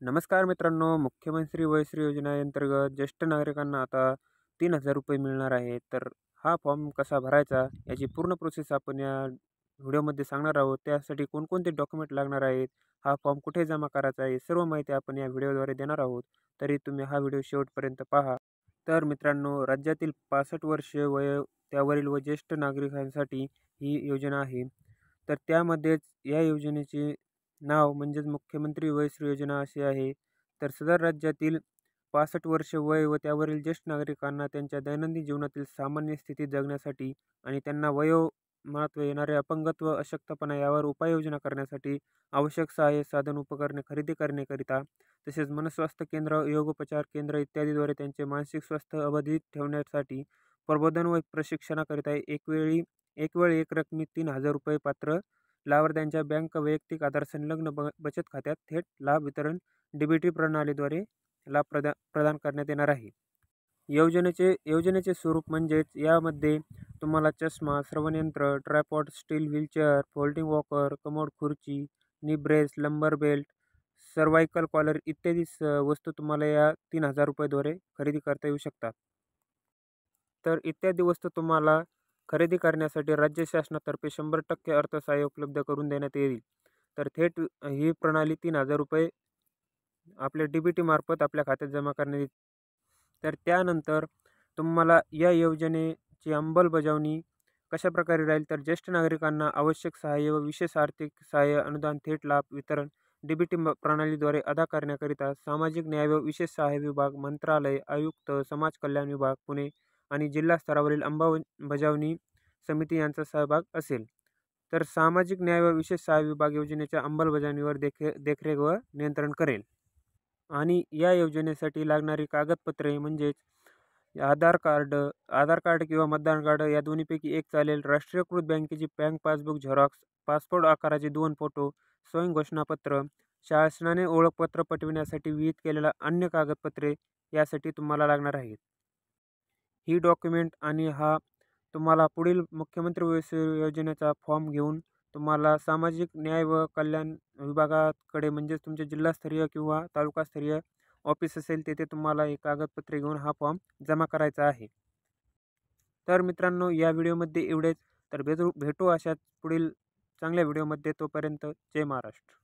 नमस्कार मित्रांनो, मुख्यमंत्री वयश्री योजनेअंतर्गत ज्येष्ठ नागरिकांना आता 3,000 रुपये मिळणार आहेत. तर हा फॉर्म कसा भरायचा याची पूर्ण प्रोसेस आपण या व्हिडिओमध्ये सांगणार आहोत. त्यासाठी कोणकोणते डॉक्युमेंट लागणार आहेत, हा फॉर्म कुठे जमा करायचा आहे, सर्व माहिती आपण या व्हिडिओद्वारे देणार आहोत. तरी तुम्ही हा व्हिडिओ शेवटपर्यंत पहा. तर मित्रांनो, राज्यातील 65 वर्षे त्यावरील व ज्येष्ठ नागरिकांसाठी ही योजना आहे. तर त्यामध्येच या योजनेचे नाव म्हणजेच मुख्यमंत्री वयश्री योजना अशी आहे. तर सदर राज्यातील 65 वर्ष वय व त्यावरील ज्येष्ठ नागरिकांना त्यांच्या दैनंदिन जीवनातील सामान्य स्थिती जगण्यासाठी आणि त्यांना वयोमनात येणारे अपंगत्व, अशक्तपणा यावर उपाययोजना करण्यासाठी आवश्यक सहाय्य साधन उपकरणे खरेदी करण्याकरिता, तसेच मनस्वास्थ्य केंद्र, योगोपचार केंद्र इत्यादीद्वारे त्यांचे मानसिक स्वास्थ्य अबाधित ठेवण्यासाठी प्रबोधन व प्रशिक्षणाकरिता एक वेळ एक रकमी 3,000 रुपये पात्र लाभार्थ्यांच्या बँक वैयक्तिक आधार संलग्न बचत खात्यात थेट लाभ वितरण डीबीटी प्रणालीद्वारे लाभ प्रदान करण्यात येणार आहे. योजनेचे स्वरूप म्हणजेच यामध्ये तुम्हाला चष्मा, श्रवणयंत्र, tripod, steel wheelchair, folding walker, commode खुर्ची, नी ब्रेस, लंबर बेल्ट, सर्वायकल कॉलर इत्यादी वस्तू तुम्हाला या 3,000 रुपयेद्वारे खरेदी करता येऊ शकतात. तर इत्यादी वस्तू तुम्हाला खरेदी करण्यासाठी राज्य शासनातर्फे 100% अर्थसहाय्य उपलब्ध करून देण्यात येईल. तर थेट ही प्रणाली 3,000 रुपये आपल्या डीबीटी मार्फत आपल्या खात्यात जमा करण्यात येईल. तर त्यानंतर तुम्हाला या योजनेची अंमलबजावणी कशाप्रकारे राहील, तर ज्येष्ठ नागरिकांना आवश्यक सहाय्य व विशेष आर्थिक सहाय्य अनुदान थेट लाभ वितरण डीबीटी प्रणालीद्वारे अदा करण्याकरिता सामाजिक न्याय व विशेष सहाय्य विभाग, मंत्रालय, आयुक्त, समाज कल्याण विभाग, पुणे आणि जिल्हा स्तरावरील अंमलबजावणी समिती यांचा सहभाग असेल. तर सामाजिक न्याय व विशेष सहाय्य विभाग योजनेच्या अंमलबजावणीवर देखरेख व नियंत्रण करेल. आणि या योजनेसाठी लागणारी कागदपत्रे म्हणजेच आधार कार्ड किंवा मतदान कार्ड या दोन्हीपैकी एक चालेल. राष्ट्रीयकृत बँकेची बँक पासबुक झेरॉक्स, पासपोर्ट आकाराचे 2 फोटो, स्वयं घोषणापत्र, शासनाने ओळखपत्र पटविण्यासाठी विहित केलेला अन्य कागदपत्रे यासाठी तुम्हाला लागणार आहेत. ही डॉक्युमेंट आणि तुम्हाला पुढील मुख्यमंत्री वयश्री योजनेचा फॉर्म घेऊन तुम्हाला सामाजिक न्याय व कल्याण विभागाकडे म्हणजेच तुमचे जिल्हास्तरीय किंवा तालुकास्तरीय ऑफिस असेल तेथे तुम्हाला हे कागदपत्रे घेऊन हा फॉर्म जमा करायचा आहे. तर मित्रांनो, या व्हिडिओमध्ये एवढेच. तर भेटू अशाच पुढील चांगल्या व्हिडिओमध्ये. तोपर्यंत जय महाराष्ट्र.